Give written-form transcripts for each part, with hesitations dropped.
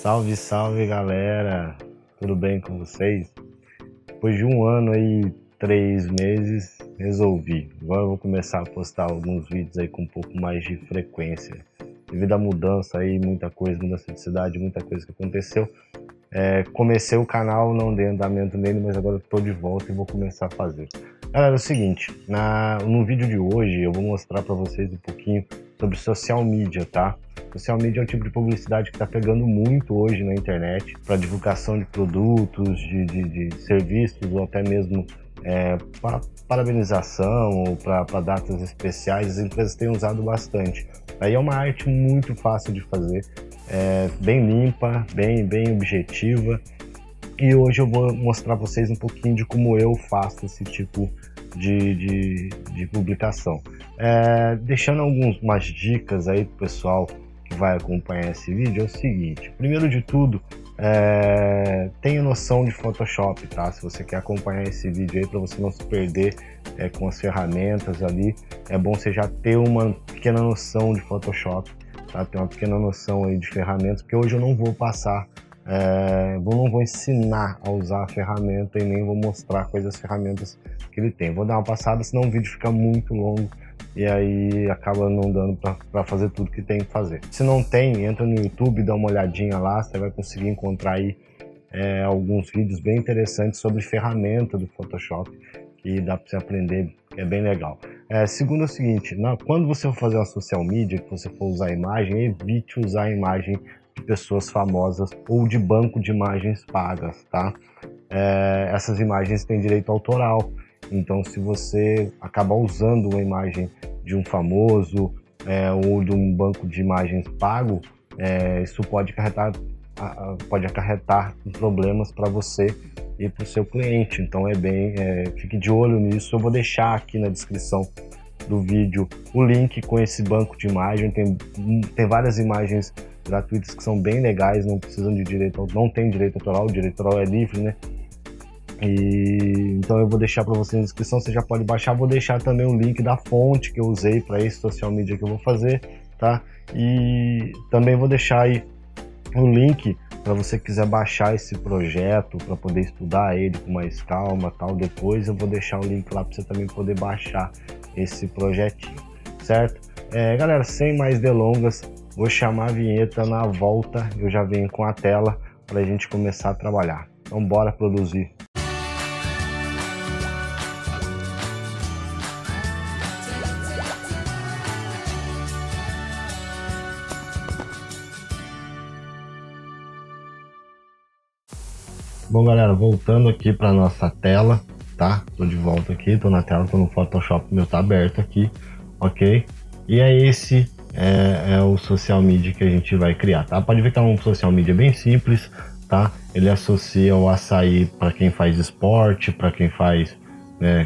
Salve, salve galera! Tudo bem com vocês? Depois de um ano aí, 3 meses, resolvi. Agora eu vou começar a postar alguns vídeos aí com um pouco mais de frequência. Devido à mudança aí, muita coisa, mudança de cidade, muita coisa que aconteceu. Comecei o canal, não dei andamento nele, mas agora estou de volta e vou começar a fazer. Galera, é o seguinte, no vídeo de hoje eu vou mostrar para vocês um pouquinho sobre social media, tá? Social media é um tipo de publicidade que está pegando muito hoje na internet para divulgação de produtos, de serviços ou até mesmo para parabenização ou para datas especiais. As empresas têm usado bastante. Aí é uma arte muito fácil de fazer, bem limpa, bem objetiva. E hoje eu vou mostrar para vocês um pouquinho de como eu faço esse tipo de publicação. Deixando algumas dicas aí pro pessoal que vai acompanhar esse vídeo, é o seguinte: primeiro de tudo, tenha noção de Photoshop, tá? Se você quer acompanhar esse vídeo aí, para você não se perder com as ferramentas ali, é bom você já ter uma pequena noção de Photoshop, tá? Ter uma pequena noção aí de ferramentas, porque hoje eu não vou passar, não vou ensinar a usar a ferramenta e nem vou mostrar quais as ferramentas que ele tem. Vou dar uma passada, senão o vídeo fica muito longo e aí acaba não dando para fazer tudo que tem que fazer. Se não tem, entra no YouTube, dá uma olhadinha lá, você vai conseguir encontrar aí alguns vídeos bem interessantes sobre ferramenta do Photoshop, que dá para você aprender, que é bem legal. Segundo é o seguinte, quando você for fazer uma social media, que você for usar a imagem, evite usar a imagem de pessoas famosas ou de banco de imagens pagas, tá? Essas imagens têm direito autoral, então se você acabar usando uma imagem de um famoso ou de um banco de imagens pago, isso pode acarretar problemas para você e para o seu cliente. Então fique de olho nisso. Eu vou deixar aqui na descrição do vídeo o link com esse banco de imagem. Tem várias imagens gratuitas que são bem legais, não precisam de não tem direito autoral, o direito autoral é livre, né? Então eu vou deixar para você na descrição, você já pode baixar. Vou deixar também o link da fonte que eu usei para esse social media que eu vou fazer, tá? E também vou deixar aí o link para você quiser baixar esse projeto para poder estudar ele com mais calma, tal. Depois eu vou deixar o link lá para você também poder baixar esse projetinho, certo? Galera, sem mais delongas, vou chamar a vinheta. Na volta eu já venho com a tela para a gente começar a trabalhar. Então bora produzir. Bom galera, voltando aqui para nossa tela, tá? Tô de volta aqui, tô na tela, tô no Photoshop, meu tá aberto aqui, ok? E esse é o social media que a gente vai criar, tá? Pode ver que é um social media bem simples, tá? Ele associa o açaí para quem faz esporte, para quem faz,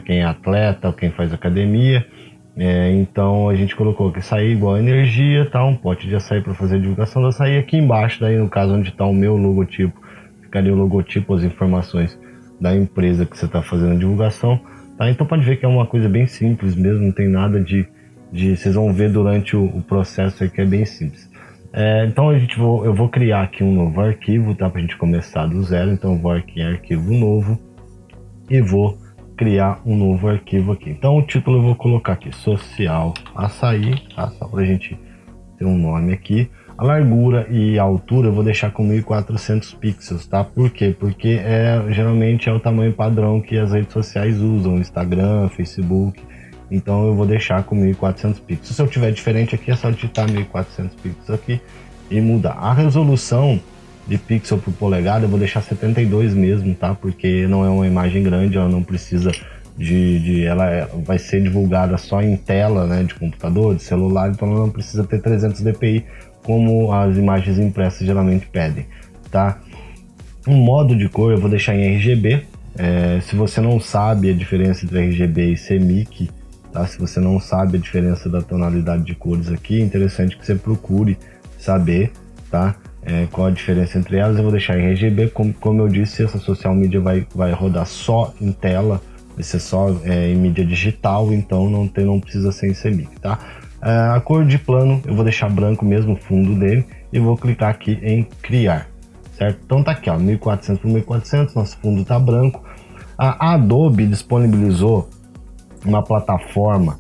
quem é atleta ou quem faz academia. Então a gente colocou que açaí igual energia, tá? Um pote de açaí para fazer a divulgação do açaí. Aqui embaixo, daí no caso onde está o meu logotipo, ali o logotipo, as informações da empresa que você está fazendo a divulgação, tá? Então pode ver que é uma coisa bem simples mesmo, não tem nada de vocês vão ver durante o processo aí que é bem simples. Então eu vou criar aqui um novo arquivo, tá? Pra gente começar do zero. Então eu vou aqui em arquivo novo e vou criar um novo arquivo aqui. Então o título eu vou colocar aqui social açaí, tá? Só pra gente ter um nome aqui. A largura e a altura eu vou deixar com 1400 pixels, tá? Por quê? Porque geralmente é o tamanho padrão que as redes sociais usam, Instagram, Facebook. Então eu vou deixar com 1400 pixels. Se eu tiver diferente aqui, é só digitar 1400 pixels aqui e mudar. A resolução de pixel por polegada eu vou deixar 72 mesmo, tá? Porque não é uma imagem grande, ela não precisa ela vai ser divulgada só em tela, né? De computador, de celular, então ela não precisa ter 300 dpi, como as imagens impressas geralmente pedem, tá? Um modo de cor eu vou deixar em RGB. Se você não sabe a diferença entre RGB e CMYK, tá? Se você não sabe a diferença da tonalidade de cores aqui, é interessante que você procure saber, tá? Qual a diferença entre elas. Eu vou deixar em RGB, como eu disse, essa social media vai rodar só em tela, vai ser só em mídia digital, então não precisa ser em CMYK, tá? A cor de plano eu vou deixar branco mesmo, o fundo dele, e vou clicar aqui em criar. certo? Então tá aqui, ó, 1400 por 1400, nosso fundo tá branco. A Adobe disponibilizou uma plataforma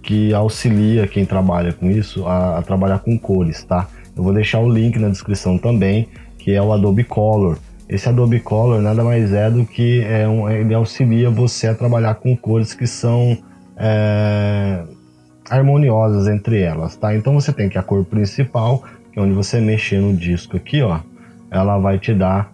que auxilia quem trabalha com isso a trabalhar com cores, tá? Eu vou deixar o link na descrição também, que é o Adobe Color. Esse Adobe Color nada mais é do que ele auxilia você a trabalhar com cores que são harmoniosas entre elas, tá? Então você tem que a cor principal, que é onde você mexer no disco aqui, ó, ela vai te dar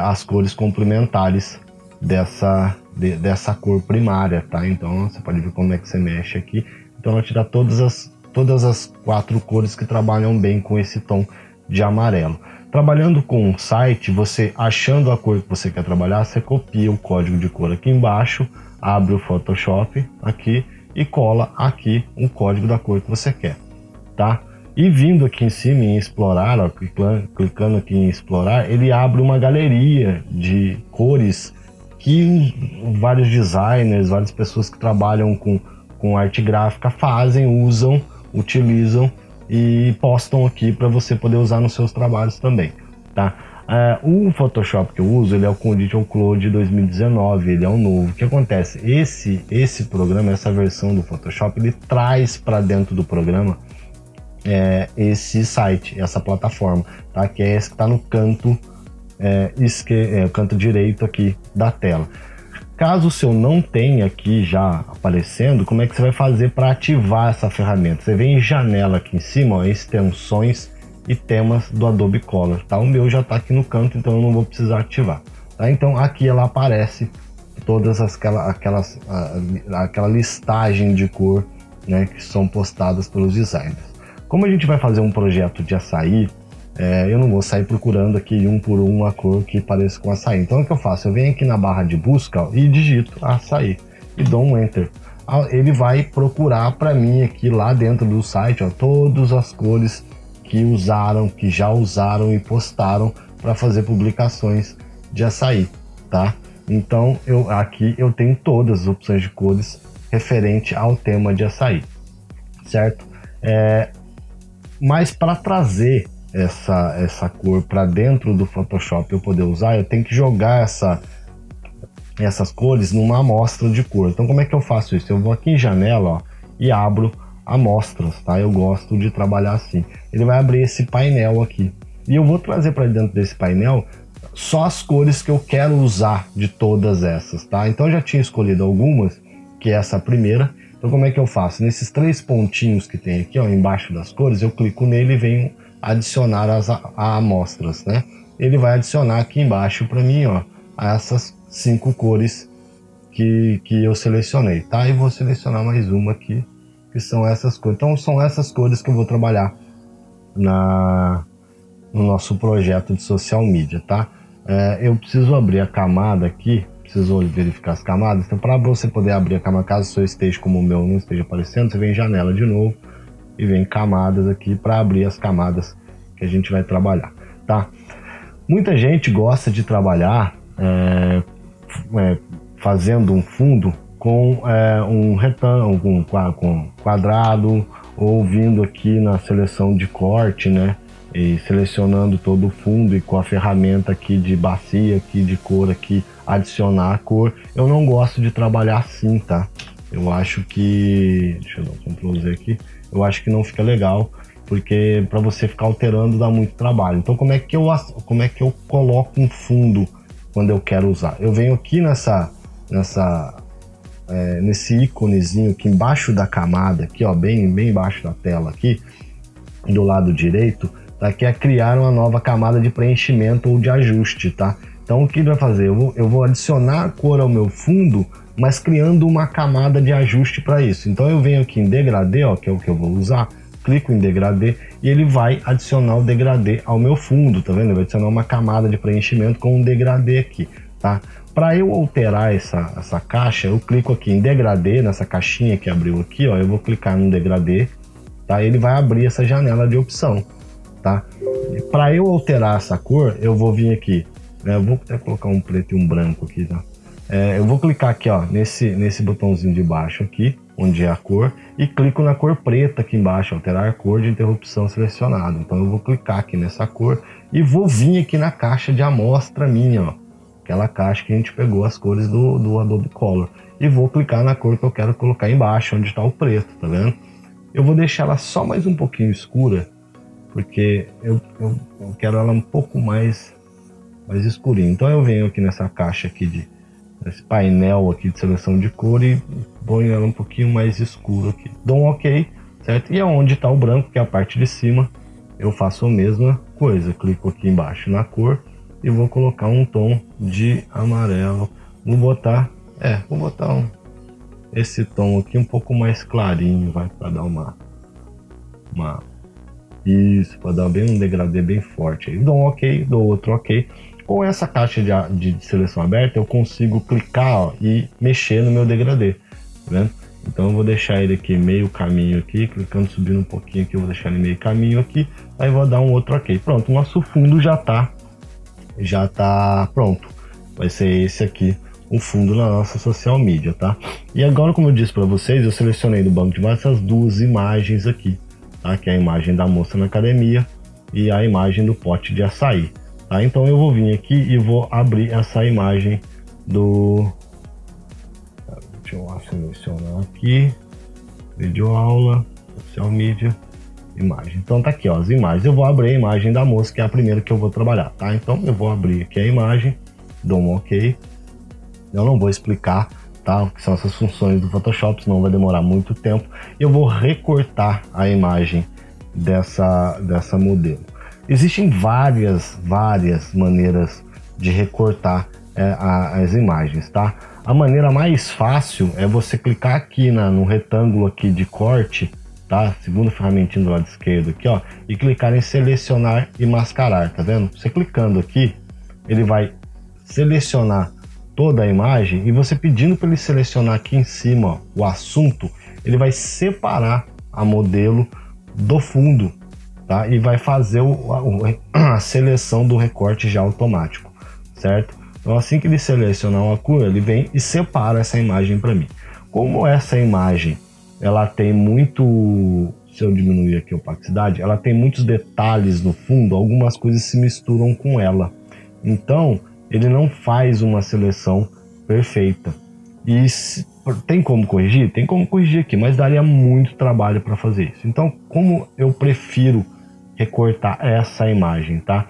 as cores complementares dessa cor primária, tá? Então você pode ver como é que você mexe aqui. Então ela te dá todas as 4 cores que trabalham bem com esse tom de amarelo. Trabalhando com um site, você achando a cor que você quer trabalhar, você copia o código de cor aqui embaixo, abre o Photoshop aqui e cola aqui o código da cor que você quer, tá? E vindo aqui em cima em explorar, ó, clicando aqui em explorar, ele abre uma galeria de cores que vários designers, várias pessoas que trabalham com arte gráfica usam, utilizam e postam aqui para você poder usar nos seus trabalhos também, tá? O Photoshop que eu uso, ele é o Condition Cloud 2019, ele é o novo. O que acontece? Esse programa, essa versão do Photoshop, ele traz para dentro do programa esse site, essa plataforma, tá? Que é esse que está no canto canto direito aqui da tela. Caso o seu não tenha aqui já aparecendo, como é que você vai fazer para ativar essa ferramenta? Você vem em janela aqui em cima, ó, extensões e temas do Adobe Color, tá? O meu já está aqui no canto, então eu não vou precisar ativar, tá? Então aqui ela aparece todas aquela listagem de cor, né, que são postadas pelos designers. Como a gente vai fazer um projeto de açaí, eu não vou sair procurando aqui um por um a cor que pareça com açaí. Então o que eu faço? Eu venho aqui na barra de busca, ó, e digito açaí e dou um enter. Ele vai procurar para mim aqui lá dentro do site, ó, todas as cores que já usaram e postaram para fazer publicações de açaí, tá? Então aqui eu tenho todas as opções de cores referente ao tema de açaí, certo? Mas para trazer essa cor para dentro do Photoshop eu poder usar, eu tenho que jogar essas cores numa amostra de cor. Então como é que eu faço isso? Eu vou aqui em janela, ó, e abro amostras, tá? Eu gosto de trabalhar assim. Ele vai abrir esse painel aqui e eu vou trazer para dentro desse painel só as cores que eu quero usar de todas essas, tá? Então eu já tinha escolhido algumas, que é essa primeira. Então como é que eu faço? Nesses 3 pontinhos que tem aqui, ó, embaixo das cores, eu clico nele e venho adicionar as amostras, né? Ele vai adicionar aqui embaixo para mim, ó, essas 5 cores que eu selecionei, tá? E vou selecionar mais uma aqui, que são essas cores. Então são essas cores que eu vou trabalhar no nosso projeto de social media, tá? Eu preciso abrir a camada aqui, preciso verificar as camadas. Então para você poder abrir a camada, caso o seu esteja como o meu não esteja aparecendo, você vem em janela de novo e vem camadas aqui para abrir as camadas que a gente vai trabalhar, tá? Muita gente gosta de trabalhar fazendo um fundo com um retângulo, com quadrado, ou vindo aqui na seleção de corte, né? E selecionando todo o fundo e com a ferramenta aqui de bacia, aqui de cor, aqui adicionar a cor. Eu não gosto de trabalhar assim, tá? Eu acho que... Deixa eu dar um Ctrl Z aqui. Eu acho que não fica legal, porque para você ficar alterando dá muito trabalho. Então como é que eu coloco um fundo quando eu quero usar? Eu venho aqui nesse íconezinho aqui embaixo da camada, aqui, ó, bem embaixo da tela aqui, do lado direito, tá? Que é criar uma nova camada de preenchimento ou de ajuste, tá? Então o que ele vai fazer? Eu vou adicionar a cor ao meu fundo, mas criando uma camada de ajuste para isso. Então eu venho aqui em degradê, ó, que é o que eu vou usar, clico em degradê e ele vai adicionar o degradê ao meu fundo, tá vendo? Ele vai adicionar uma camada de preenchimento com um degradê aqui, tá? Para eu alterar essa caixa, eu clico aqui em degradê, nessa caixinha que abriu aqui, ó, eu vou clicar no degradê, tá? Ele vai abrir essa janela de opção, tá? Para eu alterar essa cor, eu vou vir aqui, né? Eu vou até colocar um preto e um branco aqui, tá? Eu vou clicar aqui, ó, nesse botãozinho de baixo aqui, onde é a cor, e clico na cor preta aqui embaixo, alterar cor de interrupção selecionado. Então eu vou clicar aqui nessa cor e vou vir aqui na caixa de amostra minha, ó, aquela caixa que a gente pegou as cores do Adobe Color, e vou clicar na cor que eu quero colocar embaixo, onde está o preto, tá vendo? Eu vou deixar ela só mais um pouquinho escura, porque eu quero ela um pouco mais escurinha. Então eu venho aqui nessa caixa aqui esse painel aqui de seleção de cor e ponho ela um pouquinho mais escuro aqui. Dou um OK, certo? E aonde está o branco, que é a parte de cima, eu faço a mesma coisa. Clico aqui embaixo na cor e vou colocar um tom de amarelo. Vou botar esse tom aqui um pouco mais clarinho, vai, para dar isso, para dar bem um degradê bem forte. Aí dou um OK, dou outro OK. Com essa caixa de seleção aberta, eu consigo clicar, ó, e mexer no meu degradê, tá vendo? Então eu vou deixar ele aqui meio caminho aqui, clicando, subindo um pouquinho aqui, eu vou deixar ele meio caminho aqui, aí vou dar um outro OK. Pronto, o nosso fundo já tá pronto. Vai ser esse aqui, o fundo na nossa social media, tá? E agora, como eu disse para vocês, eu selecionei do banco de imagens essas duas imagens aqui, tá? Que é a imagem da moça na academia e a imagem do pote de açaí. Tá, então eu vou vir aqui e vou abrir essa imagem do... Deixa eu selecionar aqui, vídeo aula, social media, imagem. Então tá aqui, ó, as imagens. Eu vou abrir a imagem da moça, que é a primeira que eu vou trabalhar, tá? Então eu vou abrir aqui a imagem, dou um OK. Eu não vou explicar, tá, o que são essas funções do Photoshop, senão vai demorar muito tempo. Eu vou recortar a imagem dessa modelo. Existem várias maneiras de recortar as imagens, tá? A maneira mais fácil é você clicar aqui no retângulo aqui de corte, tá? Segunda ferramentinha do lado esquerdo aqui, ó, e clicar em selecionar e mascarar, tá vendo? Você clicando aqui, ele vai selecionar toda a imagem, e você pedindo para ele selecionar aqui em cima, ó, o assunto, ele vai separar a modelo do fundo, tá? E vai fazer a seleção do recorte já automático, certo? Então assim que ele selecionar uma cor, ele vem e separa essa imagem para mim. Como essa imagem, ela tem muito, se eu diminuir aqui a opacidade, ela tem muitos detalhes no fundo, algumas coisas se misturam com ela. Então ele não faz uma seleção perfeita. E tem como corrigir? Tem como corrigir aqui, mas daria muito trabalho para fazer isso. Então, como eu prefiro recortar essa imagem, tá?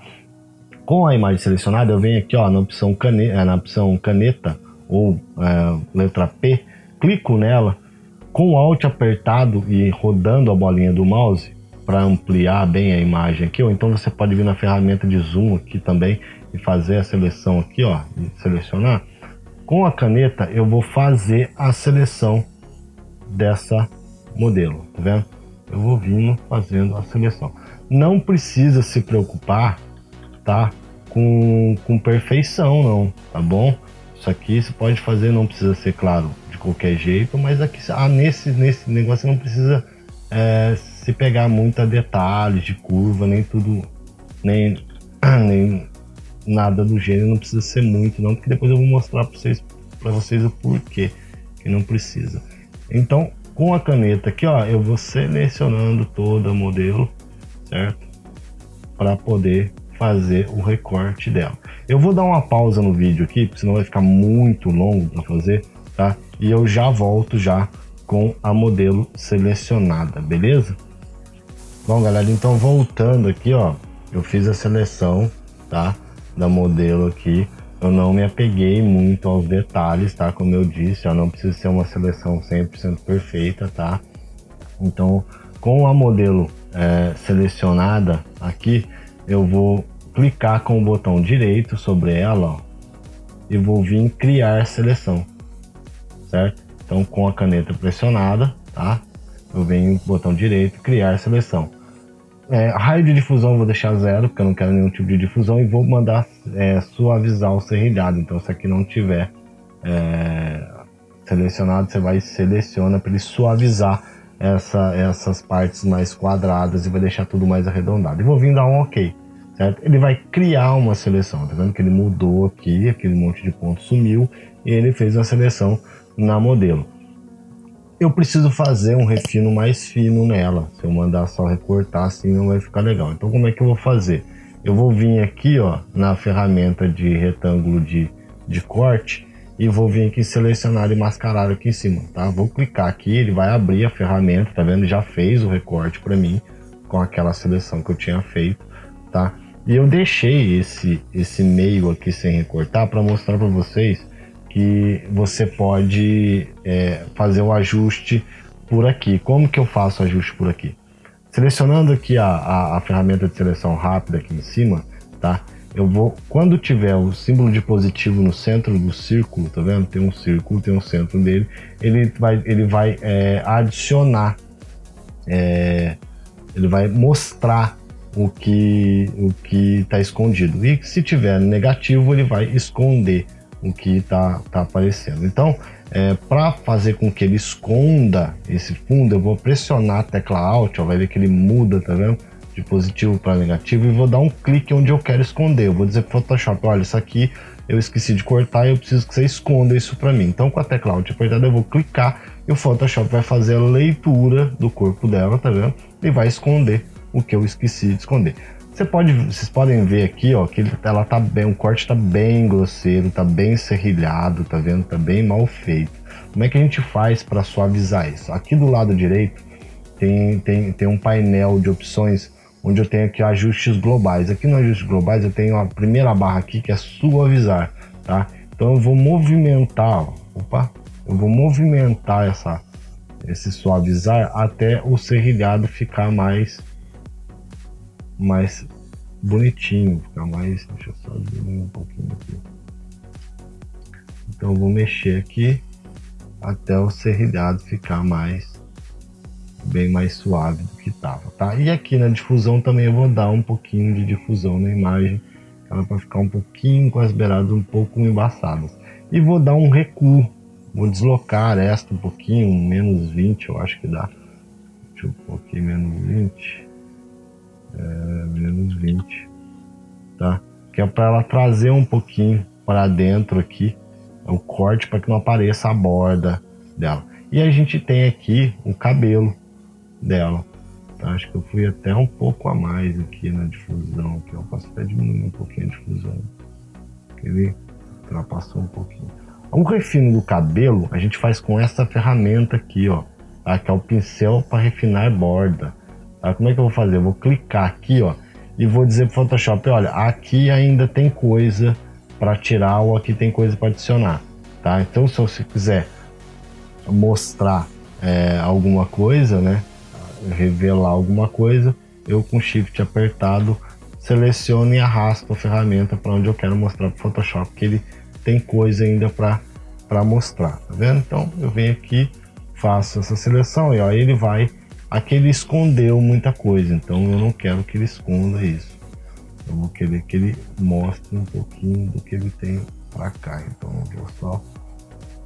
Com a imagem selecionada, eu venho aqui, ó, na opção caneta ou letra P, clico nela, com o Alt apertado e rodando a bolinha do mouse para ampliar bem a imagem aqui, ou então você pode vir na ferramenta de zoom aqui também e fazer a seleção aqui, ó, e selecionar. Com a caneta eu vou fazer a seleção dessa modelo, tá vendo? Eu vou vindo fazendo a seleção. Não precisa se preocupar, tá, com perfeição não, tá bom? Isso aqui você pode fazer, não precisa ser, claro, de qualquer jeito, mas aqui nesse negócio você não precisa se pegar muito a detalhes de curva, nem tudo, nem nada do gênero, não precisa ser muito não, porque depois eu vou mostrar para vocês o porquê que não precisa. Então, com a caneta aqui, ó, eu vou selecionando todo o modelo, certo? Para poder fazer o recorte dela. Eu vou dar uma pausa no vídeo aqui, porque senão vai ficar muito longo para fazer, tá? E eu já volto já com a modelo selecionada, beleza? Bom, galera, então voltando aqui, ó, eu fiz a seleção, tá, da modelo aqui. Eu não me apeguei muito aos detalhes, tá? Como eu disse, ó, não precisa ser uma seleção 100% perfeita, tá? Então, com a modelo selecionada aqui, eu vou clicar com o botão direito sobre ela, ó, e vou vir em criar seleção, certo? Então, com a caneta pressionada, tá? Eu venho no botão direito, criar seleção. Raio de difusão eu vou deixar 0, porque eu não quero nenhum tipo de difusão, e vou mandar suavizar o serrilhado. Então, se aqui não tiver selecionado, você vai seleciona para ele suavizar essas partes mais quadradas e vai deixar tudo mais arredondado. E vou vir dar um OK, certo? Ele vai criar uma seleção, tá vendo que ele mudou aqui, aquele monte de ponto sumiu e ele fez a seleção na modelo. eu preciso fazer um refino mais fino nela. Se eu mandar só recortar assim não vai ficar legal. Então como é que eu vou fazer? Eu vou vir aqui, ó, na ferramenta de retângulo de corte e vou vir aqui selecionar e mascarar aqui em cima, tá? Vou clicar aqui, ele vai abrir a ferramenta, tá vendo? Já fez o recorte para mim com aquela seleção que eu tinha feito, tá? E eu deixei esse meio aqui sem recortar para mostrar para vocês que você pode fazer o ajuste por aqui. Como que eu faço o ajuste por aqui? Selecionando aqui a ferramenta de seleção rápida aqui em cima, tá? Eu vou, quando tiver o símbolo de positivo no centro do círculo, tá vendo? Tem um círculo, tem um centro dele, ele vai adicionar, ele vai mostrar o que está escondido. E se tiver negativo, ele vai esconder o que está aparecendo. Então, para fazer com que ele esconda esse fundo, eu vou pressionar a tecla Alt, ó, vai ver que ele muda, tá vendo? De positivo para negativo, e vou dar um clique onde eu quero esconder. Eu vou dizer para o Photoshop, olha, isso aqui eu esqueci de cortar e eu preciso que você esconda isso para mim. Então, com a tecla Alt apertada, eu vou clicar e o Photoshop vai fazer a leitura do corpo dela, tá vendo? E vai esconder o que eu esqueci de esconder. Vocês podem ver aqui, ó, que ela tá bem, o corte tá bem grosseiro, tá bem serrilhado, tá vendo? Tá bem mal feito. Como é que a gente faz para suavizar isso? Aqui do lado direito tem um painel de opções onde eu tenho aqui ajustes globais. Aqui no ajustes globais eu tenho a primeira barra aqui que é suavizar, tá? Então eu vou movimentar, eu vou movimentar esse suavizar até o serrilhado ficar mais bonitinho, ficar mais, deixa eu só diminuir um pouquinho aqui. Então eu vou mexer aqui até o serrilhado ficar bem mais suave do que estava, tá? E aqui na difusão também eu vou dar um pouquinho de difusão na imagem, ela para ficar um pouquinho com as beiradas um pouco embaçadas. E vou dar um recuo, vou deslocar esta um pouquinho, menos 20 eu acho que dá. Deixa eu pôr aqui menos 20. Menos 20, tá? Que é para ela trazer um pouquinho para dentro aqui o corte, para que não apareça a borda dela. E a gente tem aqui o cabelo dela, tá? Acho que eu fui até um pouco a mais aqui na difusão, que eu posso até diminuir um pouquinho a difusão, ele ultrapassou um pouquinho. O refino do cabelo a gente faz com essa ferramenta aqui, ó, tá? Que é o pincel para refinar borda. Tá? Como é que eu vou fazer? Eu vou clicar aqui, ó, e vou dizer pro Photoshop, olha, aqui ainda tem coisa para tirar ou aqui tem coisa para adicionar, tá? Então se você quiser mostrar alguma coisa, né, revelar alguma coisa, eu com Shift apertado seleciono e arrasto a ferramenta para onde eu quero mostrar pro Photoshop que ele tem coisa ainda para mostrar, tá vendo? Então eu venho aqui, faço essa seleção e ó, ele vai. Aqui ele escondeu muita coisa, então eu não quero que ele esconda isso. Eu vou querer que ele mostre um pouquinho do que ele tem para cá. Então eu vou só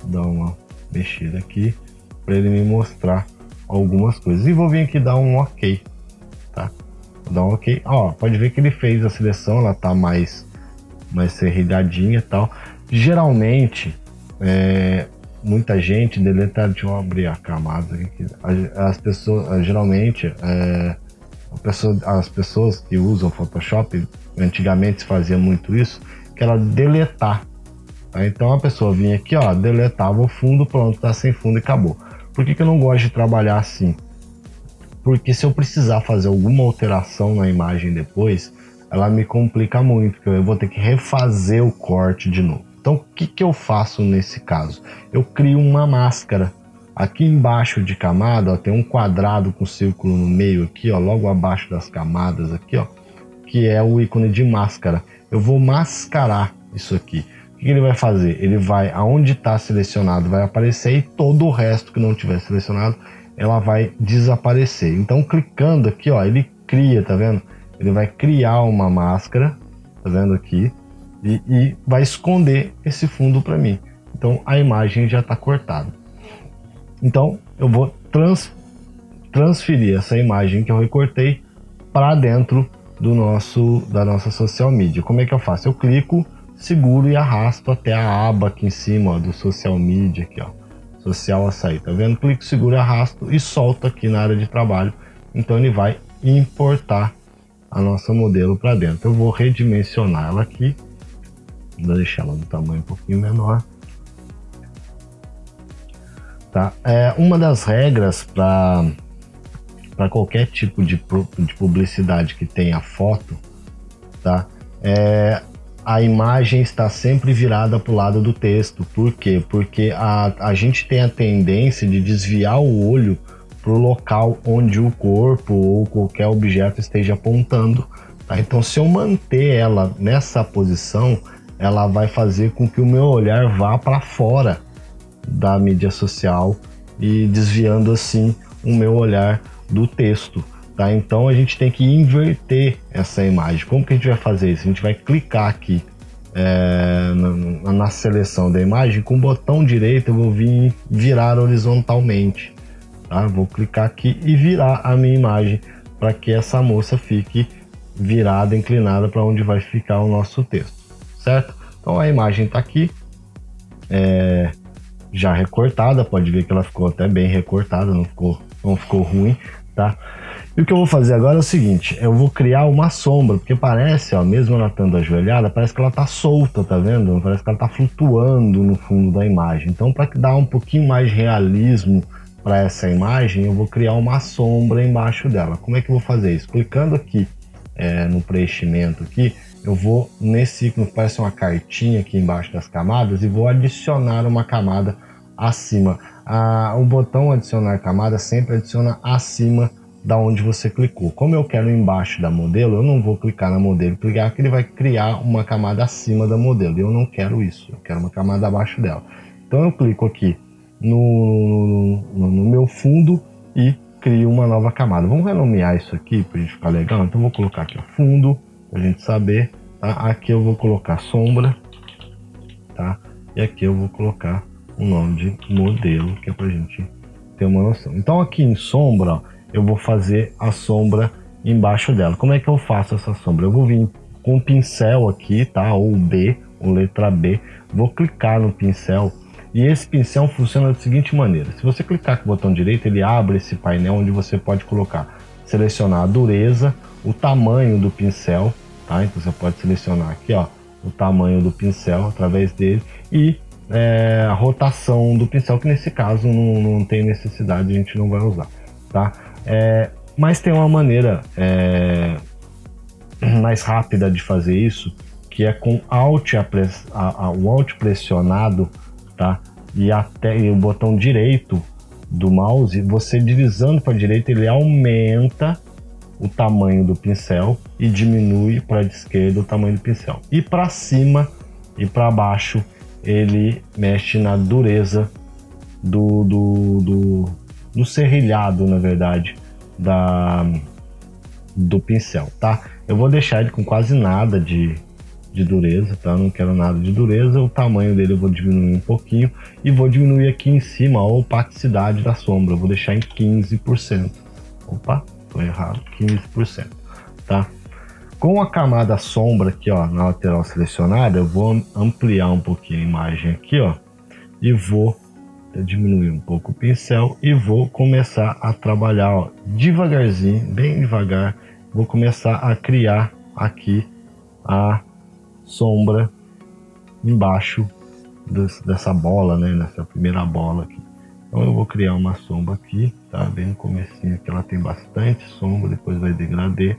dar uma mexida aqui para ele me mostrar algumas coisas. E vou vir aqui dar um OK, tá? Vou dar um OK. Ó, pode ver que ele fez a seleção, ela tá mais serrilhadinha e tal. Geralmente, muita gente deleta, deixa eu abrir a camada aqui. As pessoas, geralmente, as pessoas que usam Photoshop, antigamente se fazia muito isso, que era deletar. Tá? Então a pessoa vinha aqui, ó, deletava o fundo, pronto, tá sem fundo e acabou. Por que eu não gosto de trabalhar assim? Porque se eu precisar fazer alguma alteração na imagem depois, ela me complica muito, porque eu vou ter que refazer o corte de novo. Então o que eu faço nesse caso? Eu crio uma máscara. Aqui embaixo de camada, ó, tem um quadrado com círculo no meio aqui, ó, logo abaixo das camadas aqui, ó, que é o ícone de máscara. Eu vou mascarar isso aqui. O que ele vai fazer? Ele vai, aonde está selecionado, vai aparecer e todo o resto que não tiver selecionado, ela vai desaparecer. Então clicando aqui, ó, ele cria, tá vendo? Ele vai criar uma máscara, tá vendo aqui? E vai esconder esse fundo para mim. Então a imagem já está cortada. Então eu vou transferir essa imagem que eu recortei para dentro da nossa social media. Como é que eu faço? Eu clico, seguro e arrasto até a aba aqui em cima, ó, do social media aqui, ó. social açaí, tá vendo? Clico, seguro, arrasto e solto aqui na área de trabalho. Então ele vai importar a nossa modelo para dentro. Eu vou redimensionar ela aqui, vou deixar ela no tamanho um pouquinho menor. Tá? Uma das regras para qualquer tipo de publicidade que tenha foto, tá? A imagem está sempre virada para o lado do texto. Por quê? Porque a gente tem a tendência de desviar o olho para o local onde o corpo ou qualquer objeto esteja apontando. Tá? Então, se eu manter ela nessa posição, ela vai fazer com que o meu olhar vá para fora da mídia social e desviando assim o meu olhar do texto. Tá? Então a gente tem que inverter essa imagem. Como que a gente vai fazer isso? A gente vai clicar aqui na seleção da imagem, com o botão direito eu vou vir virar horizontalmente. Tá? Vou clicar aqui e virar a minha imagem para que essa moça fique virada, inclinada para onde vai ficar o nosso texto, certo? Então a imagem está aqui, já recortada, pode ver que ela ficou até bem recortada, não ficou ruim, tá? E o que eu vou fazer agora é o seguinte, eu vou criar uma sombra, porque parece, ó, mesmo ela estando ajoelhada, parece que ela tá solta, tá vendo? Parece que ela tá flutuando no fundo da imagem. Então, para dar um pouquinho mais de realismo para essa imagem, eu vou criar uma sombra embaixo dela. Como é que eu vou fazer isso? Clicando aqui no preenchimento aqui, eu vou nesse ícone que parece uma cartinha aqui embaixo das camadas e vou adicionar uma camada acima. O botão adicionar camada sempre adiciona acima da onde você clicou. Como eu quero embaixo da modelo, eu não vou clicar na modelo, clicar que ele vai criar uma camada acima da modelo. Eu não quero isso, eu quero uma camada abaixo dela. Então eu clico aqui no meu fundo e crio uma nova camada. Vamos renomear isso aqui para a gente ficar legal. Então vou colocar aqui o fundo para a gente saber. Tá? Aqui eu vou colocar sombra, tá? E aqui eu vou colocar o nome de modelo, que é para a gente ter uma noção. Então aqui em sombra, ó, eu vou fazer a sombra embaixo dela. Como é que eu faço essa sombra? Eu vou vir com o pincel aqui, tá? Ou B, ou letra B. Vou clicar no pincel e esse pincel funciona da seguinte maneira. Se você clicar com o botão direito, ele abre esse painel onde você pode colocar, selecionar a dureza, o tamanho do pincel, tá? Então você pode selecionar aqui, ó, o tamanho do pincel através dele e a rotação do pincel, que nesse caso não tem necessidade, a gente não vai usar, tá? Mas tem uma maneira mais rápida de fazer isso, que é com o Alt pressionado, tá? E o botão direito do mouse, você deslizando para a direita, ele aumenta o tamanho do pincel e diminui para a esquerda o tamanho do pincel. E para cima e para baixo, ele mexe na dureza do serrilhado, na verdade, do pincel, tá? Eu vou deixar ele com quase nada de dureza, tá? Eu não quero nada de dureza. O tamanho dele eu vou diminuir um pouquinho e vou diminuir aqui em cima a opacidade da sombra. Eu vou deixar em 15%. Opa, tô errado, 15%, tá? Com a camada sombra aqui, ó, na lateral selecionada, eu vou ampliar um pouquinho a imagem aqui, ó, e vou diminuir um pouco o pincel e vou começar a trabalhar, ó, devagarzinho, bem devagar. Vou começar a criar aqui a sombra embaixo dessa bola, né, nessa primeira bola aqui. Então eu vou criar uma sombra aqui, tá, bem no comecinho, que ela tem bastante sombra, depois vai degradar,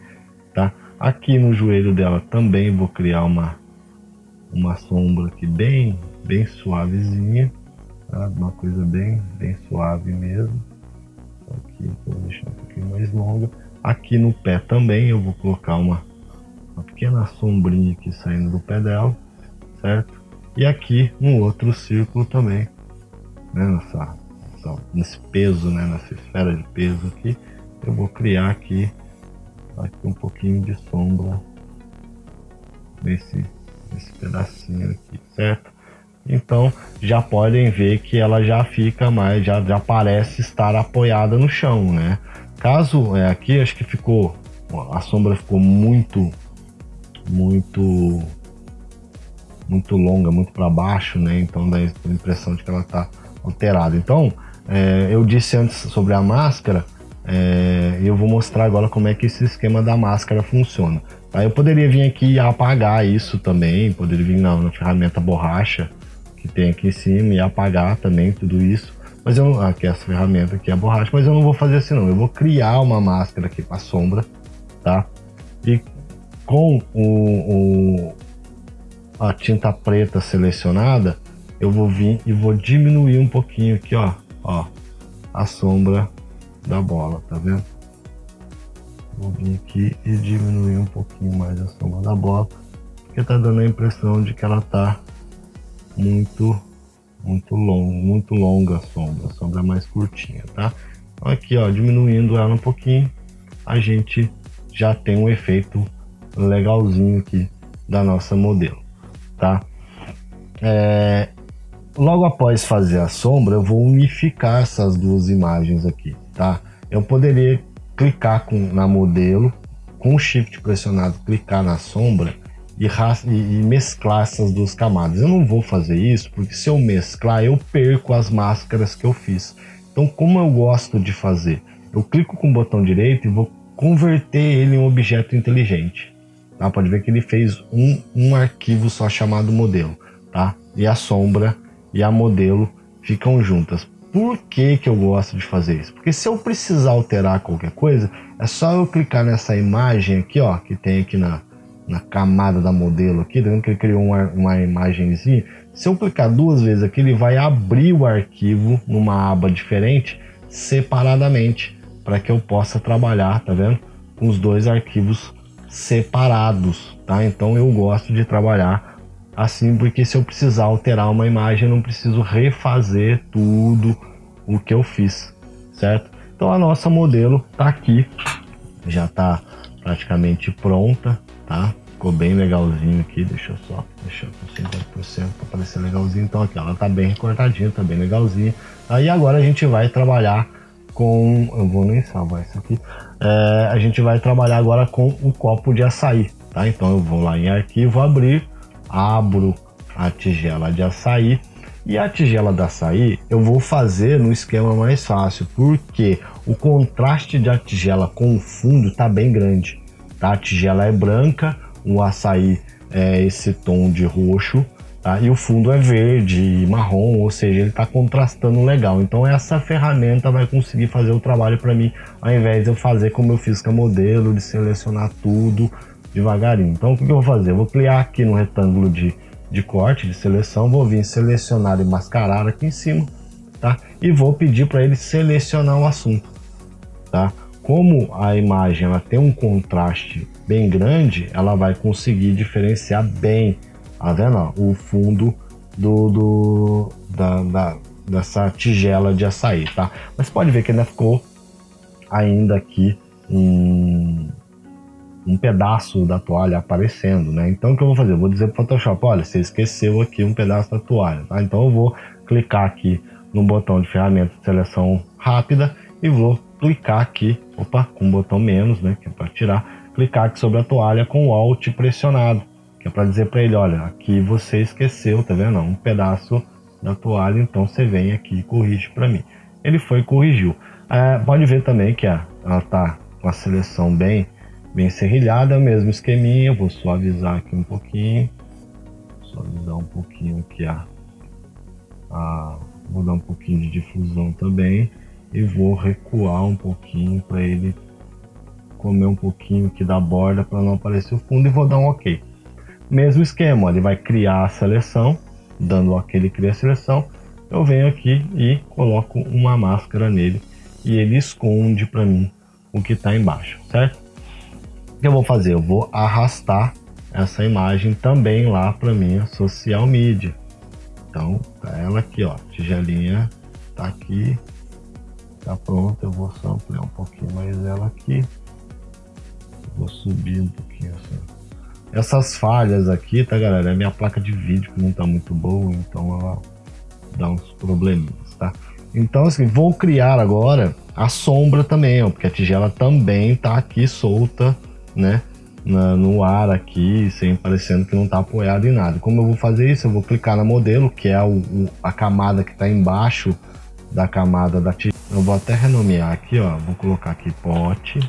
tá? Aqui no joelho dela também vou criar uma sombra aqui bem suavezinha, tá? Uma coisa bem suave mesmo. Aqui vou deixar um pouquinho mais longa. Aqui no pé também eu vou colocar uma pequena sombrinha aqui saindo do pé dela, certo? E aqui no outro círculo também, né, nesse peso, né, nessa esfera de peso aqui, eu vou criar aqui um pouquinho de sombra nesse pedacinho aqui, certo? Então já podem ver que ela já fica mais, já parece estar apoiada no chão, né? Caso aqui, acho que a sombra ficou muito longa, muito para baixo, né? Então dá a impressão de que ela está alterado. Então, eu disse antes sobre a máscara, eu vou mostrar agora como é que esse esquema da máscara funciona. Aí eu poderia vir aqui e apagar isso também, poderia vir na ferramenta borracha que tem aqui em cima e apagar também tudo isso. Mas aqui essa ferramenta aqui é a borracha, mas eu não vou fazer assim não. Eu vou criar uma máscara aqui para sombra, tá? E com a tinta preta selecionada, eu vou vir e vou diminuir um pouquinho aqui, ó, a sombra da bola, tá vendo? Vou vir aqui e diminuir um pouquinho mais a sombra da bola, porque tá dando a impressão de que ela tá muito longa a sombra é mais curtinha, tá? Então aqui, ó, diminuindo ela um pouquinho, a gente já tem um efeito legalzinho aqui da nossa modelo, tá? Logo após fazer a sombra, eu vou unificar essas duas imagens aqui, tá? Eu poderia clicar na modelo, com o shift pressionado, clicar na sombra e mesclar essas duas camadas. Eu não vou fazer isso, porque se eu mesclar, eu perco as máscaras que eu fiz. Então, como eu gosto de fazer? Eu clico com o botão direito e vou converter ele em um objeto inteligente. Tá? Pode ver que ele fez um arquivo só chamado modelo, tá? E a sombra e a modelo ficam juntas. Por que eu gosto de fazer isso? Porque se eu precisar alterar qualquer coisa, é só eu clicar nessa imagem aqui, ó, que tem aqui na camada da modelo aqui, tá vendo que ele criou uma imagenzinha? Se eu clicar duas vezes aqui, ele vai abrir o arquivo numa aba diferente, separadamente, para que eu possa trabalhar, tá vendo? Com os dois arquivos separados, tá? Então eu gosto de trabalhar assim, porque se eu precisar alterar uma imagem, eu não preciso refazer tudo o que eu fiz, certo? Então a nossa modelo tá aqui, já tá praticamente pronta, tá? Ficou bem legalzinho aqui, deixa eu só deixar com 50% para parecer legalzinho. Então aqui ela tá bem recortadinha, tá bem legalzinha. Aí agora a gente vai trabalhar com, eu vou nem salvar isso aqui, a gente vai trabalhar agora com o copo de açaí, tá? Então eu vou lá em arquivo, abro a tigela de açaí, e a tigela de açaí eu vou fazer no esquema mais fácil, porque o contraste da tigela com o fundo tá bem grande, tá? A tigela é branca, o açaí é esse tom de roxo, tá? E o fundo é verde e marrom, ou seja, ele tá contrastando legal. Então essa ferramenta vai conseguir fazer o trabalho para mim, ao invés de eu fazer como eu fiz com a modelo, de selecionar tudo devagarinho. Então o que eu vou fazer? Eu vou clicar aqui no retângulo de corte, de seleção, vou vir selecionar e mascarar aqui em cima, tá? E vou pedir para ele selecionar o assunto, tá? Como a imagem ela tem um contraste bem grande, ela vai conseguir diferenciar bem, tá vendo, ó, o fundo dessa tigela de açaí, tá? Mas pode ver que ainda ficou aqui um pedaço da toalha aparecendo, né? Então o que eu vou fazer? Eu vou dizer para o Photoshop, olha, você esqueceu aqui um pedaço da toalha, tá? Então eu vou clicar aqui no botão de ferramenta de seleção rápida e vou clicar aqui, com o botão menos, né, que é para tirar, clicar aqui sobre a toalha com o Alt pressionado, que é para dizer para ele, olha, aqui você esqueceu, tá vendo? Um pedaço da toalha, então você vem aqui e corrige para mim. Ele foi e corrigiu. Pode ver também que ela tá com a seleção bem serrilhada, o mesmo esqueminha. Vou suavizar aqui um pouquinho, aqui vou dar um pouquinho de difusão também e vou recuar um pouquinho para ele comer um pouquinho aqui da borda para não aparecer o fundo, e vou dar um OK. Mesmo esquema, ó, ele vai criar a seleção, dando OK, ele cria a seleção. Eu venho aqui e coloco uma máscara nele e ele esconde para mim o que está embaixo, certo? O que eu vou fazer? Eu vou arrastar essa imagem também lá para minha social media. Então tá ela aqui, ó, tigelinha tá aqui, tá pronta. Eu vou só ampliar um pouquinho mais ela aqui, vou subir um pouquinho assim. Essas falhas aqui, tá, galera, é minha placa de vídeo que não tá muito boa, então ela dá uns probleminhas, tá? Então assim, vou criar agora a sombra também, ó, porque a tigela também tá aqui solta, né, no ar aqui, sem parecendo que não está apoiado em nada. Como eu vou fazer isso? Eu vou clicar na modelo, que é a camada que está embaixo da camada da tigela. Eu vou até renomear aqui, ó, vou colocar aqui pote,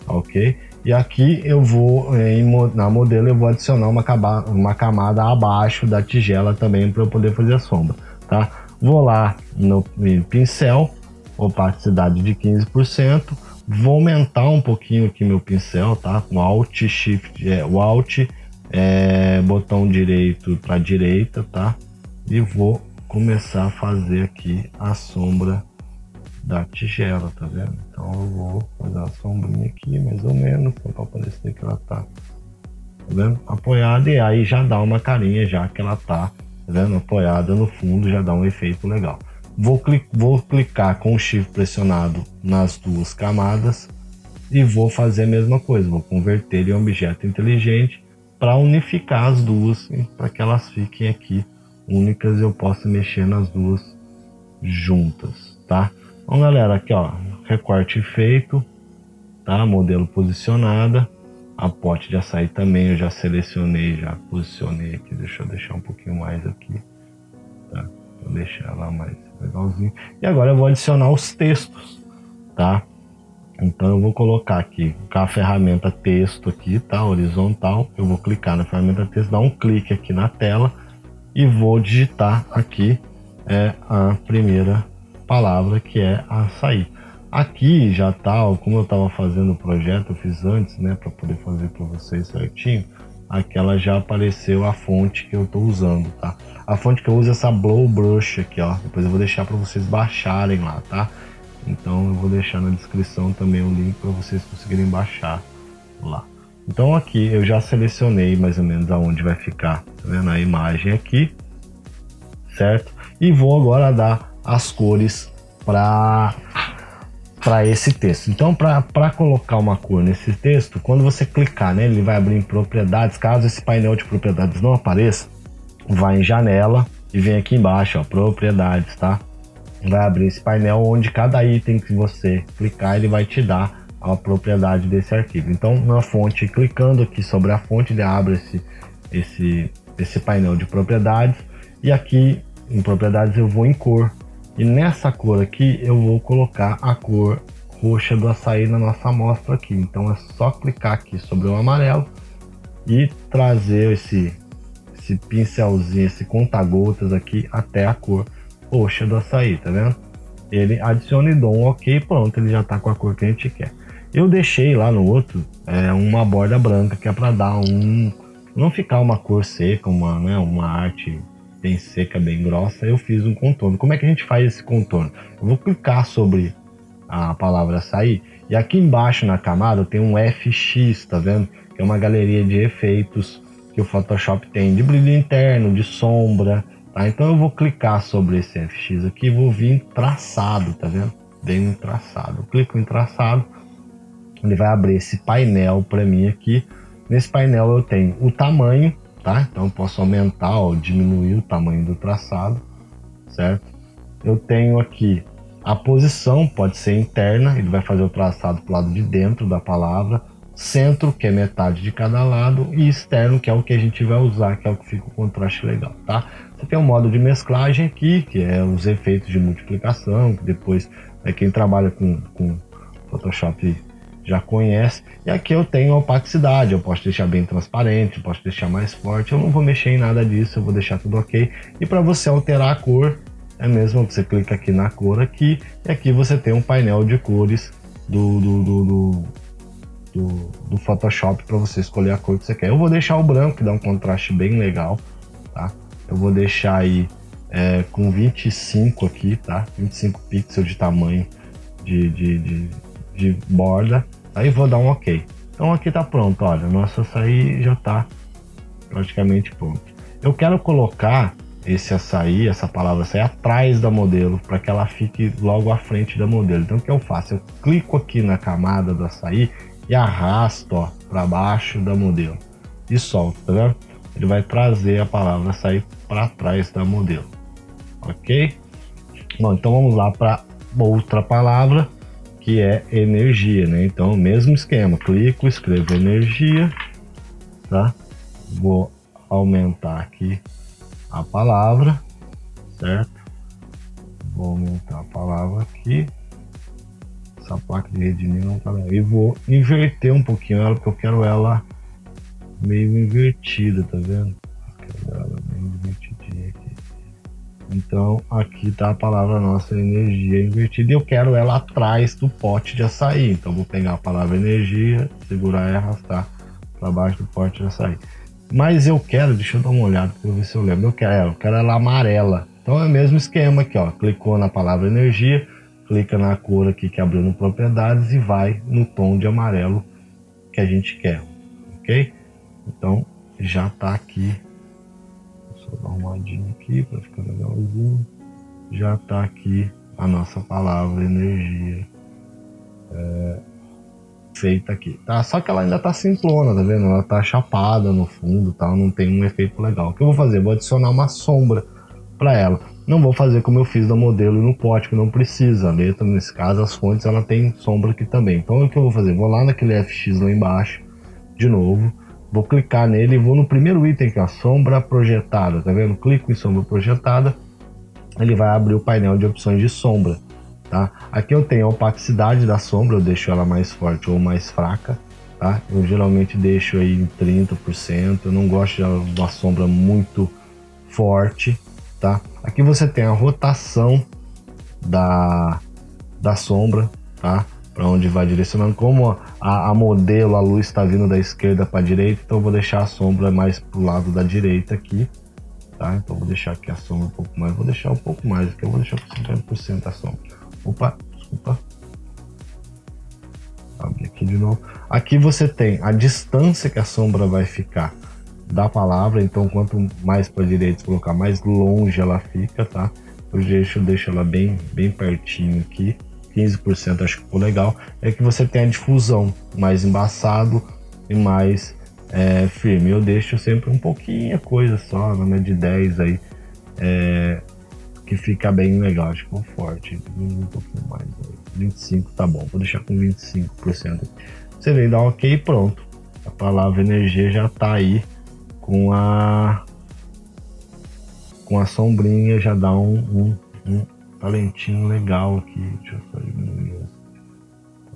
ok? E aqui eu vou, na modelo, eu vou adicionar uma camada abaixo da tigela também para eu poder fazer a sombra, tá? Vou lá no pincel, opacidade de 15%, vou aumentar um pouquinho aqui meu pincel, tá? Com Alt, Shift, botão direito para direita, tá? E vou começar a fazer aqui a sombra da tigela, tá vendo? Então eu vou fazer uma sombrinha aqui, mais ou menos, para parecer que ela tá vendo? Apoiada, e aí já dá uma carinha, já que ela tá vendo? Apoiada no fundo, já dá um efeito legal. Vou clicar com o Shift pressionado nas duas camadas e vou fazer a mesma coisa, vou converter em um objeto inteligente para unificar as duas, para que elas fiquem aqui únicas e eu possa mexer nas duas juntas, tá? Então galera, aqui ó, recorte feito, tá? Modelo posicionada, a pote de açaí também eu já selecionei, já posicionei aqui, deixa eu deixar um pouquinho mais aqui, tá? Vou deixar ela mais legalzinho. E agora eu vou adicionar os textos, tá? Então eu vou colocar aqui com a ferramenta texto aqui, tá? Horizontal, eu vou clicar na ferramenta texto, dar um clique aqui na tela e vou digitar aqui a primeira palavra, que é açaí. Aqui já tá, como eu estava fazendo o projeto, eu fiz antes, né, para poder fazer para vocês certinho. Aqui ela já apareceu a fonte que eu estou usando, tá? A fonte que eu uso é essa Blow Brush aqui, ó. Depois eu vou deixar para vocês baixarem lá, tá? Então eu vou deixar na descrição também o link para vocês conseguirem baixar lá. Então aqui eu já selecionei mais ou menos aonde vai ficar, tá vendo a imagem aqui, certo? E vou agora dar as cores para esse texto. Então, para colocar uma cor nesse texto, quando você clicar nele, ele vai abrir em propriedades. Caso esse painel de propriedades não apareça, vai em janela e vem aqui embaixo, ó, propriedades, tá? Vai abrir esse painel onde cada item que você clicar, ele vai te dar a propriedade desse arquivo. Então, na fonte, clicando aqui sobre a fonte, ele abre esse painel de propriedades, e aqui em propriedades eu vou em cor. E nessa cor aqui eu vou colocar a cor roxa do açaí na nossa amostra aqui. Então é só clicar aqui sobre o amarelo e trazer esse pincelzinho, esse conta-gotas aqui até a cor roxa do açaí, tá vendo? Ele adiciona e dá um ok, pronto, ele já tá com a cor que a gente quer. Eu deixei lá no outro uma borda branca, que é para dar não ficar uma cor seca, uma arte bem seca, bem grossa. Eu fiz um contorno. Como é que a gente faz esse contorno? Eu vou clicar sobre a palavra açaí e aqui embaixo na camada tem um FX, tá vendo? Que é uma galeria de efeitos que o Photoshop tem de brilho interno, de sombra, tá? Então eu vou clicar sobre esse FX aqui e vou vir em traçado, tá vendo? Vem em traçado. Eu clico em traçado, ele vai abrir esse painel para mim aqui. Nesse painel eu tenho o tamanho, tá? Então eu posso aumentar ou diminuir o tamanho do traçado, certo? Eu tenho aqui a posição, pode ser interna, ele vai fazer o traçado para o lado de dentro da palavra, centro, que é metade de cada lado, e externo, que é o que a gente vai usar, que é o que fica o contraste legal, tá? Você tem um modo de mesclagem aqui, que é os efeitos de multiplicação, que depois quem trabalha com Photoshop já conhece. E aqui eu tenho a opacidade, eu posso deixar bem transparente, eu posso deixar mais forte, eu não vou mexer em nada disso, eu vou deixar tudo ok. E para você alterar a cor, mesmo, você clica aqui na cor aqui, e aqui você tem um painel de cores do Photoshop para você escolher a cor que você quer. Eu vou deixar o branco, que dá um contraste bem legal, tá? Eu vou deixar aí com 25 aqui, tá? 25 pixels de tamanho de borda, aí vou dar um ok. Então aqui tá pronto, olha, nosso açaí já tá praticamente pronto. Eu quero colocar esse açaí, essa palavra açaí, atrás da modelo, para que ela fique logo à frente da modelo. Então o que eu faço? Eu clico aqui na camada do açaí e arrasto, ó, para baixo da modelo e solto, tá vendo? Ele vai trazer a palavra açaí para trás da modelo, ok? Bom, então vamos lá para outra palavra, que é energia, né? Então, mesmo esquema, clico, escrevo energia, tá? Vou aumentar aqui a palavra, certo? Vou aumentar a palavra aqui. Essa placa de redimir não tá legal. E vou inverter um pouquinho ela, porque eu quero ela meio invertida, tá vendo? Eu quero ela meio invertidinha aqui. Então, aqui tá a palavra nossa, energia invertida, e eu quero ela atrás do pote de açaí. Então, vou pegar a palavra energia, segurar e arrastar para baixo do pote de açaí. Mas eu quero, deixa eu dar uma olhada para ver se eu lembro. Eu quero ela amarela. Então, é o mesmo esquema aqui, ó. Clicou na palavra energia, clica na cor aqui que abriu no propriedades e vai no tom de amarelo que a gente quer, ok? Então, já tá aqui. Só dar uma arrumadinha aqui para ficar legalzinho. Já tá aqui a nossa palavra energia feita aqui, tá? Só que ela ainda tá simplona, tá vendo? Ela tá chapada no fundo, tá? Não tem um efeito legal. O que eu vou fazer? Vou adicionar uma sombra para ela. Não vou fazer como eu fiz da modelo no pote, que não precisa. A letra, nesse caso, as fontes, ela tem sombra aqui também. Então, o que eu vou fazer? Vou lá naquele FX lá embaixo, de novo. Vou clicar nele e vou no primeiro item aqui, ó, sombra projetada, tá vendo? Clico em sombra projetada, ele vai abrir o painel de opções de sombra, tá? Aqui eu tenho a opacidade da sombra, eu deixo ela mais forte ou mais fraca, tá? Eu geralmente deixo aí em 30%, eu não gosto de uma sombra muito forte, tá? Aqui você tem a rotação da sombra, tá? Para onde vai direcionando, como a modelo, a luz está vindo da esquerda para a direita, então eu vou deixar a sombra mais pro lado da direita aqui, tá? Então eu vou deixar aqui a sombra um pouco mais, vou deixar um pouco mais aqui, eu vou deixar com 50% a sombra. Opa, desculpa. Abre aqui de novo. Aqui você tem a distância que a sombra vai ficar da palavra, então quanto mais para a direita colocar, mais longe ela fica, tá? Eu deixo ela bem pertinho aqui. 15% acho que ficou legal. É que você tem a difusão mais embaçado e mais firme. Eu deixo sempre um pouquinho a coisa só, na média de 10 aí, que fica bem legal. Acho que ficou forte, um pouquinho mais, 25 tá bom, vou deixar com 25%. Você vem dar ok e pronto. A palavra energia já tá aí com a sombrinha, já dá um talentinho legal aqui. Deixa eu só diminuir.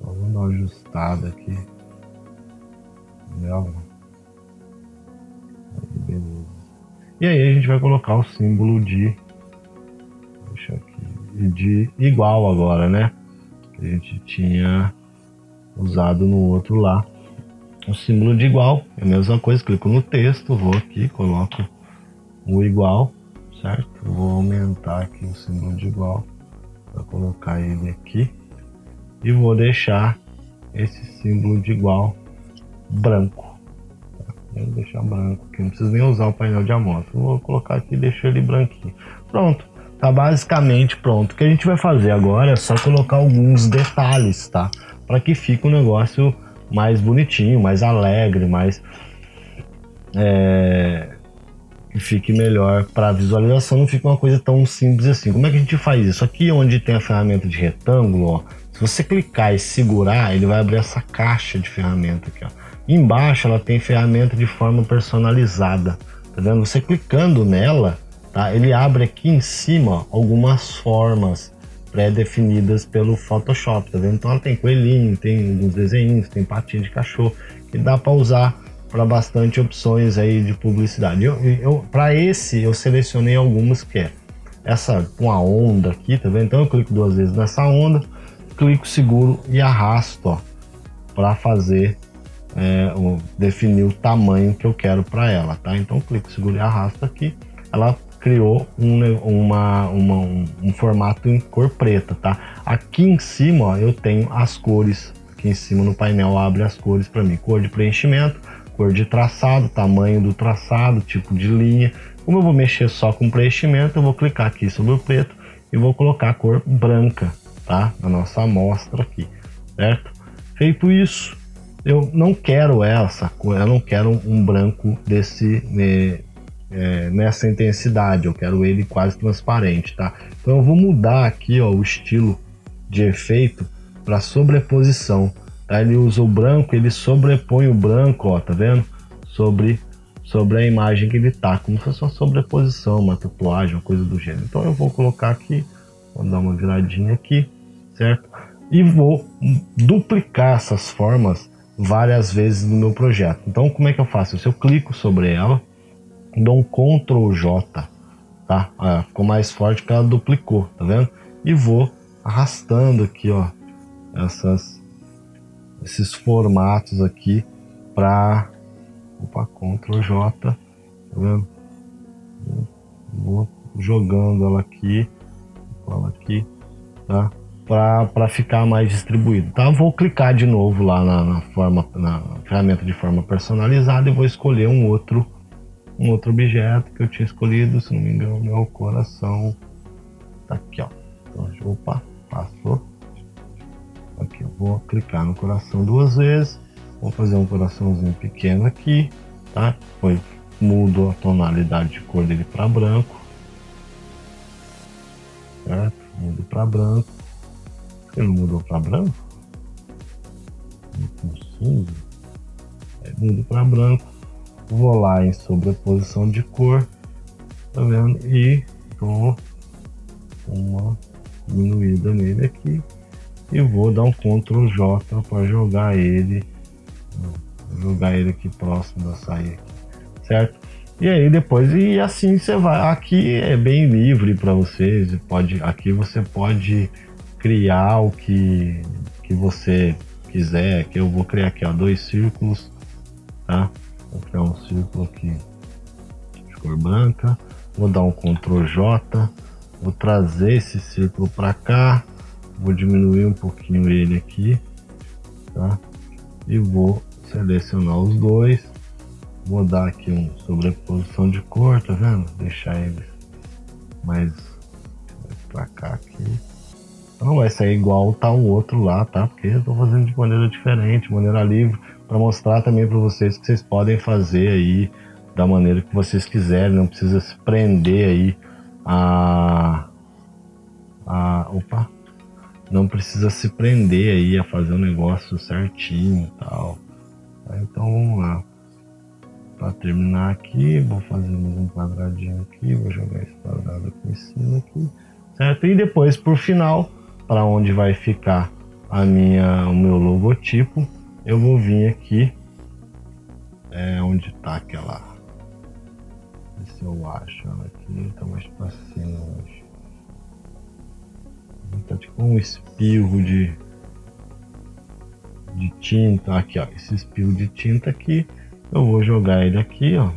Vamos dar uma ajustada aqui. Legal. Aí, beleza. E aí a gente vai colocar o símbolo de igual agora, né? Que a gente tinha usado no outro lá. O símbolo de igual é a mesma coisa. Clico no texto, vou aqui, coloco o igual. Certo? Vou aumentar aqui o símbolo de igual para colocar ele aqui e vou deixar esse símbolo de igual branco. Vou deixar branco aqui, não preciso nem usar o painel de amostra. Vou colocar aqui e deixo ele branquinho. Pronto, tá basicamente pronto. O que a gente vai fazer agora é só colocar alguns detalhes, tá? Para que fique um negócio mais bonitinho, mais alegre, mais que fique melhor para a visualização, não fica uma coisa tão simples assim. Como é que a gente faz isso? Aqui onde tem a ferramenta de retângulo, ó, se você clicar e segurar, ele vai abrir essa caixa de ferramenta aqui, ó. Embaixo ela tem ferramenta de forma personalizada, tá vendo? Você clicando nela, tá? Ele abre aqui em cima, ó, algumas formas pré-definidas pelo Photoshop, tá vendo? Então ela tem coelhinho, tem alguns desenhos, tem patinha de cachorro, que dá para usar para bastante opções aí de publicidade. Para esse eu selecionei algumas, que é essa com a onda aqui, tá vendo? Então eu clico 2 vezes nessa onda, clico, seguro e arrasto, ó, para fazer definir o tamanho que eu quero para ela, tá? Então clico, seguro e arrasto aqui, ela criou um formato em cor preta, tá? Aqui em cima, ó, eu tenho as cores. Aqui em cima no painel abre as cores para mim: cor de preenchimento, cor de traçado, tamanho do traçado, tipo de linha. Como eu vou mexer só com preenchimento, eu vou clicar aqui sobre o preto e vou colocar a cor branca, tá? Na nossa amostra aqui, certo? Feito isso, eu não quero essa cor, eu não quero um branco desse nessa intensidade, eu quero ele quase transparente, tá? Então eu vou mudar aqui, ó, o estilo de efeito para sobreposição, tá? Ele usa o branco, ele sobrepõe o branco, ó, tá vendo? Sobre a imagem que ele tá, como se fosse uma sobreposição, uma tatuagem, uma coisa do gênero. Então eu vou colocar aqui, vou dar uma viradinha aqui, certo? E vou duplicar essas formas várias vezes no meu projeto. Então como é que eu faço? Se eu clico sobre ela, dou um Ctrl J, tá? Ficou mais forte porque ela duplicou, tá vendo? E vou arrastando aqui, ó, esses formatos aqui para Ctrl J, tá vendo? Vou jogando ela aqui, tá? Para ficar mais distribuído, tá? Vou clicar de novo lá na ferramenta de forma personalizada e vou escolher um outro objeto que eu tinha escolhido, se não me engano, meu coração tá aqui, ó. Então, opa, passou. Aqui eu vou clicar no coração duas vezes, vou fazer um coraçãozinho pequeno aqui, tá? Depois mudo a tonalidade de cor dele para branco, certo? Mudo para branco. Ele mudou para branco? Cinza. Mudo para branco. Vou lá em sobreposição de cor, tá vendo? E dou uma diminuída nele aqui. E vou dar um Ctrl J para jogar ele aqui próximo da saída, certo? E aí depois, e assim você vai. Aqui é bem livre para vocês. Aqui você pode criar o que você quiser. Que eu vou criar aqui, ó, 2 círculos, tá? Vou criar um círculo aqui de cor branca. Vou dar um Ctrl J. Vou trazer esse círculo para cá. Vou diminuir um pouquinho ele aqui, tá? E vou selecionar os dois. Vou dar aqui uma sobreposição de cor, tá vendo? Deixar eles mais para cá aqui. Não vai sair igual tá o outro lá, tá? Porque eu tô fazendo de maneira diferente, maneira livre, para mostrar também para vocês que vocês podem fazer aí da maneira que vocês quiserem. Não precisa se prender aí não precisa se prender aí a fazer o negócio certinho e tal. Então vamos lá. Para terminar aqui, vou fazer mais um quadradinho aqui, vou jogar esse quadrado aqui em cima aqui, certo? E depois, por final, para onde vai ficar o meu logotipo, eu vou vir aqui, onde tá aquela, se eu acho ela aqui, tá mais para cima hoje. Tá tipo um espirro de tinta aqui, ó. Esse espirro de tinta aqui, eu vou jogar ele aqui, ó,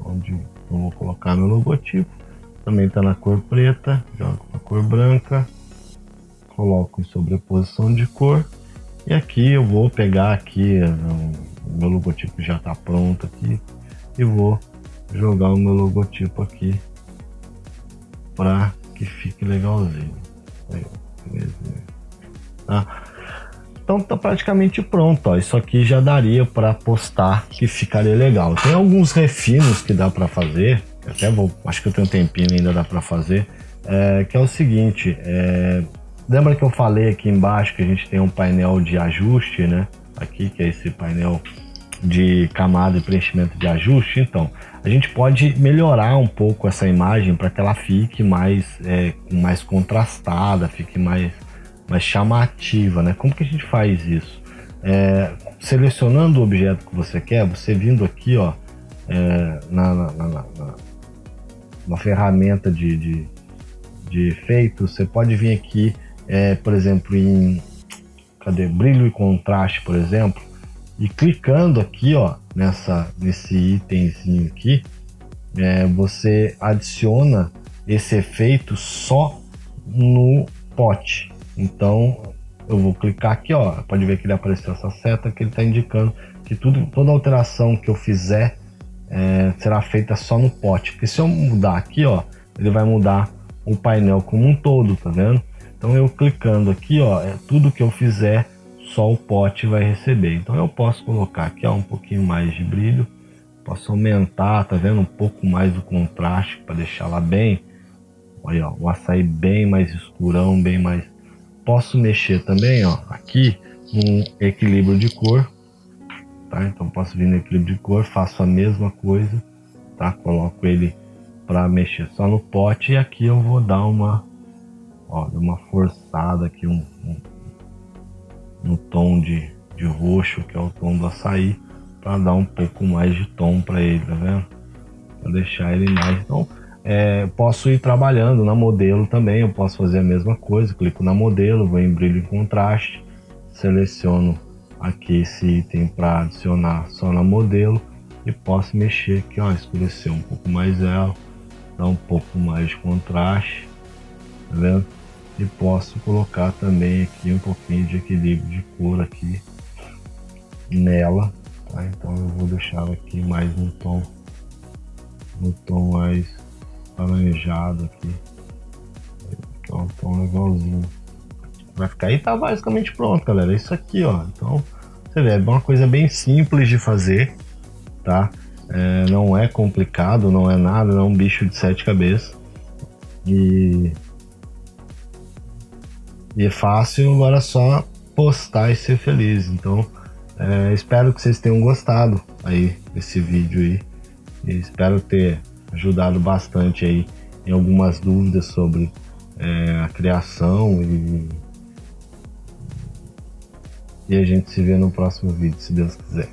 onde eu vou colocar meu logotipo. Também tá na cor preta, jogo na cor branca, coloco em sobreposição de cor. E aqui eu vou pegar aqui, o meu logotipo já tá pronto aqui, e vou jogar o meu logotipo aqui para que fique legalzinho. Aí, tá? Então tá praticamente pronto, ó. Isso aqui já daria para postar, que ficaria legal. Tem alguns refinos que dá para fazer, acho que eu tenho um tempinho ainda, dá para fazer, que é o seguinte, lembra que eu falei aqui embaixo que a gente tem um painel de ajuste, né? Aqui, que é esse painel de camada e preenchimento de ajuste. Então a gente pode melhorar um pouco essa imagem para que ela fique mais contrastada, fique mais chamativa, né? Como que a gente faz isso? Selecionando o objeto que você quer, você vindo aqui, ó, na ferramenta de efeitos, você pode vir aqui, por exemplo, em brilho e contraste, por exemplo, e clicando aqui, ó, nesse itemzinho aqui, você adiciona esse efeito só no pote. Então eu vou clicar aqui, ó, pode ver que ele apareceu essa seta que ele está indicando que toda alteração que eu fizer será feita só no pote. Porque se eu mudar aqui, ó, ele vai mudar o painel como um todo, tá vendo? Então eu clicando aqui, ó, tudo que eu fizer só o pote vai receber. Então eu posso colocar aqui, ó, um pouquinho mais de brilho, posso aumentar, tá vendo, um pouco mais o contraste para deixar lá bem, olha, ó, o açaí bem mais escurão, bem mais. posso mexer também, ó, aqui no equilíbrio de cor, tá? Então posso vir no equilíbrio de cor, faço a mesma coisa, tá? Coloco ele para mexer só no pote, e aqui eu vou dar uma forçada aqui, no tom de roxo, que é o tom do açaí, para dar um pouco mais de tom para ele, tá vendo? Para deixar ele mais. Então posso ir trabalhando na modelo também, eu posso fazer a mesma coisa, clico na modelo, vou em brilho e contraste, seleciono aqui esse item para adicionar só na modelo e posso mexer aqui, ó, escurecer um pouco mais ela, dar um pouco mais de contraste, tá vendo? E posso colocar também aqui um pouquinho de equilíbrio de cor aqui nela, tá? Então eu vou deixar aqui mais no tom mais alaranjado aqui, que é um tom legalzinho. Vai ficar aí, tá basicamente pronto, galera. Isso aqui, ó. Então você vê, é uma coisa bem simples de fazer, tá? Não é complicado, não é nada, não é um bicho de 7 cabeças. E é fácil, agora é só postar e ser feliz. Então espero que vocês tenham gostado aí desse vídeo aí, e espero ter ajudado bastante aí em algumas dúvidas sobre a criação, e a gente se vê no próximo vídeo, se Deus quiser.